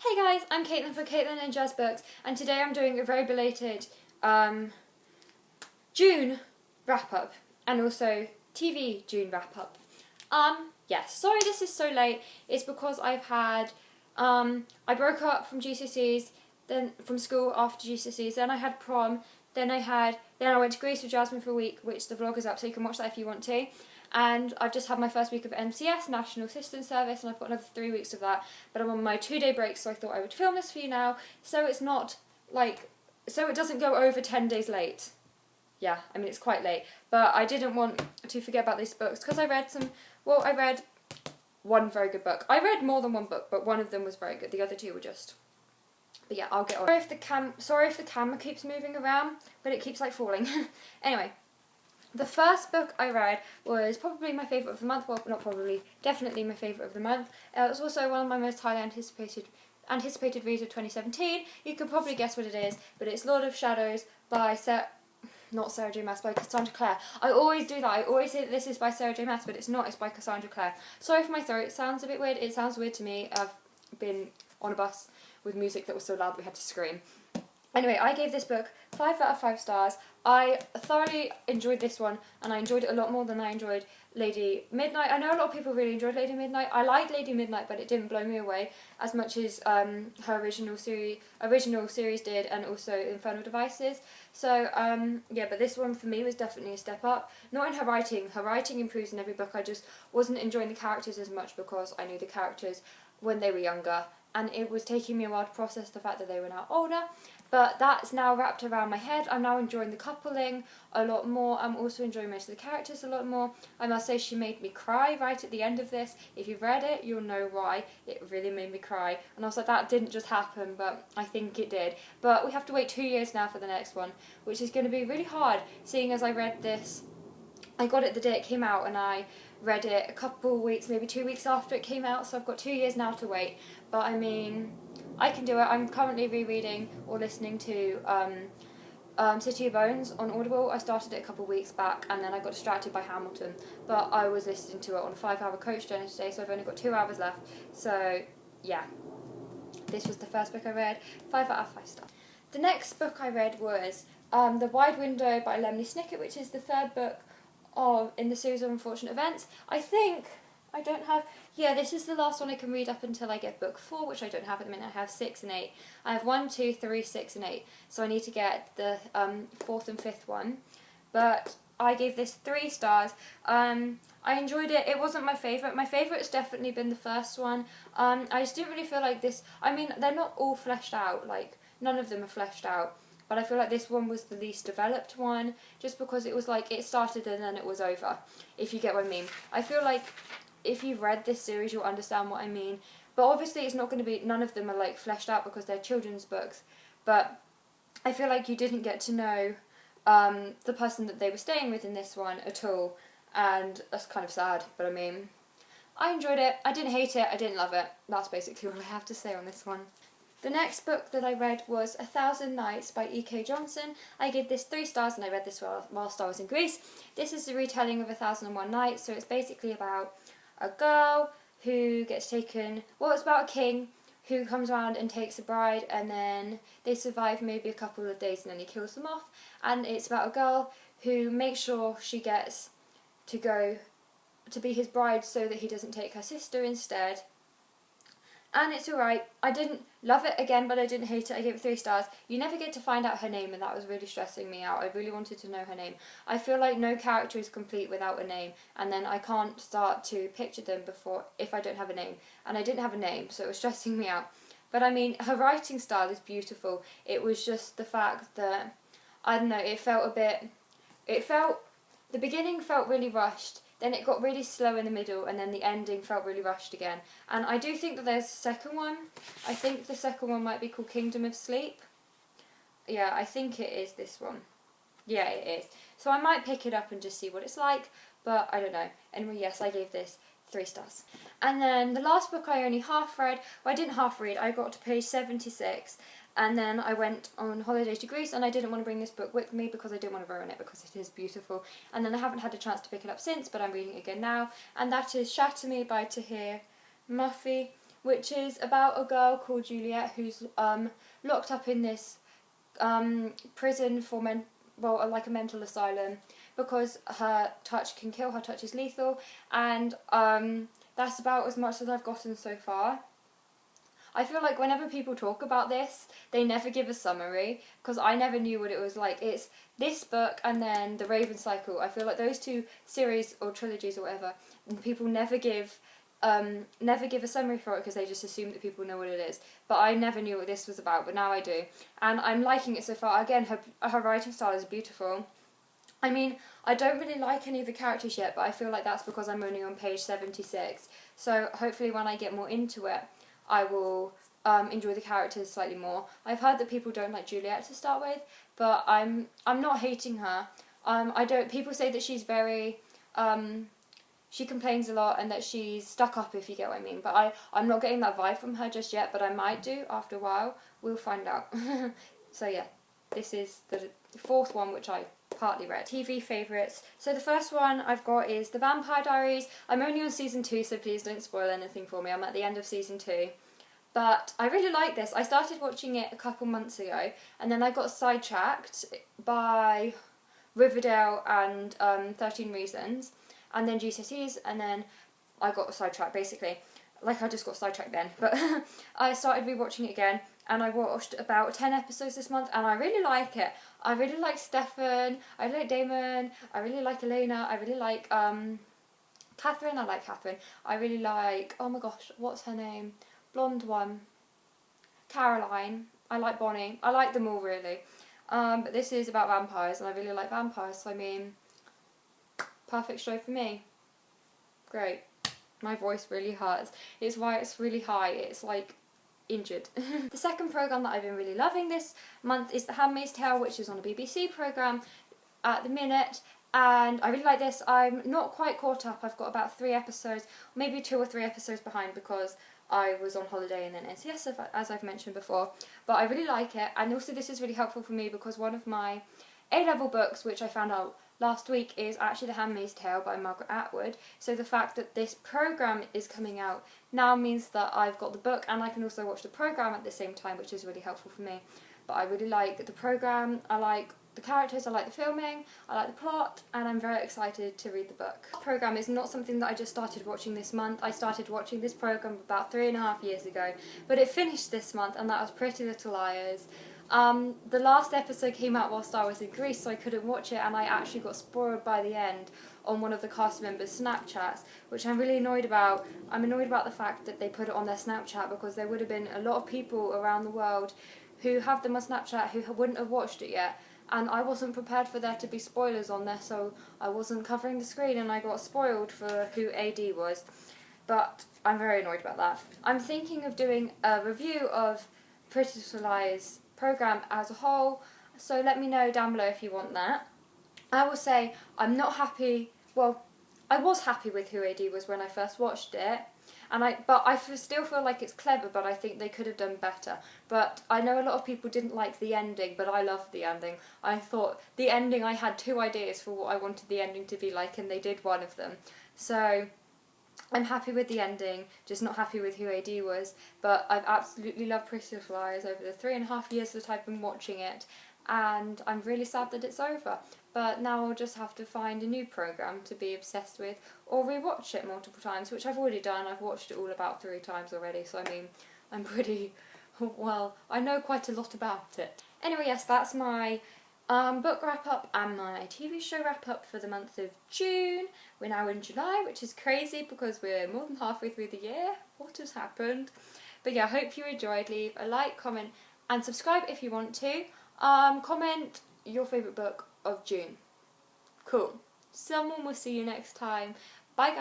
Hey guys, I'm Caitlin for Caitlin and Jazz Books, and today I'm doing a very belated June wrap-up, and also TV June wrap-up. Yes, sorry this is so late. It's because I've had, I broke up from GCSEs, then from school after GCSEs, then I had prom, then I went to Greece with Jasmine for a week, which the vlog is up, so you can watch that if you want to. And I've just had my first week of NCS, National Assistance Service, and I've got another 3 weeks of that. But I'm on my 2-day break, so I thought I would film this for you now, so it's not like, so it doesn't go over 10 days late. Yeah, I mean, it's quite late. But I didn't want to forget about these books, because I read I read one very good book. I read more than one book, but one of them was very good. The other two were just... But yeah, I'll get on. Sorry if the camera keeps moving around, but it keeps, like, falling. Anyway. The first book I read was probably my favourite of the month. Well, not probably, definitely my favourite of the month. It was also one of my most highly anticipated reads of 2017. You can probably guess what it is, but it's Lord of Shadows by not Sarah J Maas, by Cassandra Clare. I always do that. I always say that this is by Sarah J Maas, but it's not. It's by Cassandra Clare. Sorry for my throat. It sounds a bit weird. It sounds weird to me. I've been on a bus with music that was so loud we had to scream. Anyway, I gave this book 5 out of 5 stars. I thoroughly enjoyed this one, and I enjoyed it a lot more than I enjoyed Lady Midnight. I know a lot of people really enjoyed Lady Midnight. I liked Lady Midnight, but it didn't blow me away as much as her original series did, and also Infernal Devices. So, yeah, but this one for me was definitely a step up. Not in her writing. Her writing improves in every book. I just wasn't enjoying the characters as much because I knew the characters when they were younger, and it was taking me a while to process the fact that they were now older. But that's now wrapped around my head. I'm now enjoying the coupling a lot more. I'm also enjoying most of the characters a lot more. I must say she made me cry right at the end of this. If you've read it, you'll know why. It really made me cry. And I was like, that didn't just happen, but I think it did. But we have to wait 2 years now for the next one, which is going to be really hard, seeing as I read this. I got it the day it came out, and I read it a couple of weeks, maybe 2 weeks after it came out, so I've got 2 years now to wait. But I mean, I can do it. I'm currently rereading or listening to City of Bones on Audible. I started it a couple of weeks back, and then I got distracted by Hamilton. But I was listening to it on a 5-hour coach journey today, so I've only got 2 hours left. So, yeah. This was the first book I read. 5 out of 5 stars. The next book I read was The Wide Window by Lemony Snicket, which is the third book in the series of unfortunate events. I think I don't have... Yeah, this is the last one I can read up until I get book 4, which I don't have at the minute. I have 6 and 8. I have 1, 2, 3, 6 and 8. So I need to get the 4th and 5th one. But I gave this 3 stars. I enjoyed it. It wasn't my favourite. My favourite has definitely been the first one. I just didn't really feel like this... I mean, they're not all fleshed out. Like, none of them are fleshed out. But I feel like this one was the least developed one, just because it was like, it started and then it was over, if you get what I mean. I feel like if you've read this series, you'll understand what I mean. But obviously it's not going to be, none of them are like fleshed out because they're children's books. But I feel like you didn't get to know the person that they were staying with in this one at all. And that's kind of sad, but I mean, I enjoyed it. I didn't hate it, I didn't love it. That's basically all I have to say on this one. The next book that I read was 1,000 Nights by E.K. Johnson. I gave this 3 stars, and I read this whilst I was in Greece. This is the retelling of 1001 Nights, so it's basically about a girl who gets taken... Well, it's about a king who comes around and takes a bride, and then they survive maybe a couple of days and then he kills them off. And it's about a girl who makes sure she gets to go to be his bride so that he doesn't take her sister instead. And it's alright. I didn't love it again, but I didn't hate it. I gave it 3 stars. You never get to find out her name, and that was really stressing me out. I really wanted to know her name. I feel like no character is complete without a name, and then I can't start to picture them if I don't have a name. And I didn't have a name, so it was stressing me out. But I mean, her writing style is beautiful. It was just the fact that, I don't know, the beginning felt really rushed. Then it got really slow in the middle, and then the ending felt really rushed again. And I do think that there's a second one. I think the second one might be called Kingdom of Sleep. Yeah, I think it is this one. Yeah, it is. So I might pick it up and just see what it's like, but I don't know. Anyway, yes, I gave this 3 stars. And then the last book I only half read. Well, I didn't half read. I got to page 76. And then I went on holiday to Greece, and I didn't want to bring this book with me because I didn't want to ruin it, because it is beautiful. And then I haven't had a chance to pick it up since, but I'm reading it again now. And that is Shatter Me by Tahir Muffy, which is about a girl called Juliet who's locked up in this prison for like a mental asylum, because her touch can kill, her touch is lethal, and that's about as much as I've gotten so far. I feel like whenever people talk about this, they never give a summary, because I never knew what it was like. It's this book and then The Raven Cycle. I feel like those two series or trilogies or whatever, and people never give a summary for it because they just assume that people know what it is. But I never knew what this was about, but now I do. And I'm liking it so far. Again, her writing style is beautiful. I mean, I don't really like any of the characters yet, but I feel like that's because I'm only on page 76. So hopefully when I get more into it, I will enjoy the characters slightly more. I've heard that people don't like Juliet to start with, but I'm not hating her. People say that she's very she complains a lot and that she's stuck up, if you get what I mean. But I'm not getting that vibe from her just yet, but I might do after a while. We'll find out. So yeah, this is the fourth one, which I partly read. TV favourites. So the first one I've got is The Vampire Diaries. I'm only on season 2, so please don't spoil anything for me. I'm at the end of season 2. But I really like this. I started watching it a couple months ago, and then I got sidetracked by Riverdale and 13 Reasons, and then GCSEs, and then I got sidetracked basically. Like I just got sidetracked then. But I started rewatching it again, and I watched about 10 episodes this month, and I really like it. I really like Stefan, I really like Damon, I really like Elena, I really like Catherine, I like Catherine. I really like, oh my gosh, what's her name? Blonde one. Caroline. I like Bonnie. I like them all really. But this is about vampires, and I really like vampires, so I mean, perfect show for me. Great. My voice really hurts. It's why it's really high. It's like injured. The second programme that I've been really loving this month is The Handmaid's Tale, which is on a BBC programme at the minute, and I really like this. I'm not quite caught up. I've got about 3 episodes, maybe 2 or 3 episodes behind, because I was on holiday and then NCS, as I've mentioned before. But I really like it, and also this is really helpful for me because one of my A-level books, which I found out last week, is actually The Handmaid's Tale by Margaret Atwood. So the fact that this programme is coming out now means that I've got the book and I can also watch the programme at the same time, which is really helpful for me. But I really like the programme, I like the characters, I like the filming, I like the plot, and I'm very excited to read the book. The programme is not something that I just started watching this month. I started watching this programme about 3.5 years ago, but it finished this month, and that was Pretty Little Liars. The last episode came out whilst I was in Greece, so I couldn't watch it, and I actually got spoiled by the end on one of the cast members' Snapchats, which I'm really annoyed about. I'm annoyed about the fact that they put it on their Snapchat, because there would have been a lot of people around the world who have them on Snapchat who wouldn't have watched it yet, and I wasn't prepared for there to be spoilers on there, so I wasn't covering the screen and I got spoiled for who AD was. But I'm very annoyed about that. I'm thinking of doing a review of Pretty Little Liars programme as a whole, so let me know down below if you want that. I will say I'm not happy, well, I was happy with who AD was when I first watched it, but I still feel like it's clever, but I think they could have done better. But I know a lot of people didn't like the ending, but I loved the ending. I thought the ending, I had 2 ideas for what I wanted the ending to be like, and they did one of them. So I'm happy with the ending, just not happy with who AD was. But I've absolutely loved Pretty Little Liars over the 3.5 years that I've been watching it, and I'm really sad that it's over. But now I'll just have to find a new programme to be obsessed with, or rewatch it multiple times, which I've already done. I've watched it all about 3 times already, so I mean, I'm pretty, well, I know quite a lot about it. Anyway, yes, that's my book wrap-up and my TV show wrap-up for the month of June. We're now in July, which is crazy because we're more than halfway through the year. What has happened? But yeah, I hope you enjoyed. Leave a like, comment, and subscribe if you want to. Comment your favourite book of June. Cool. Someone will see you next time. Bye guys.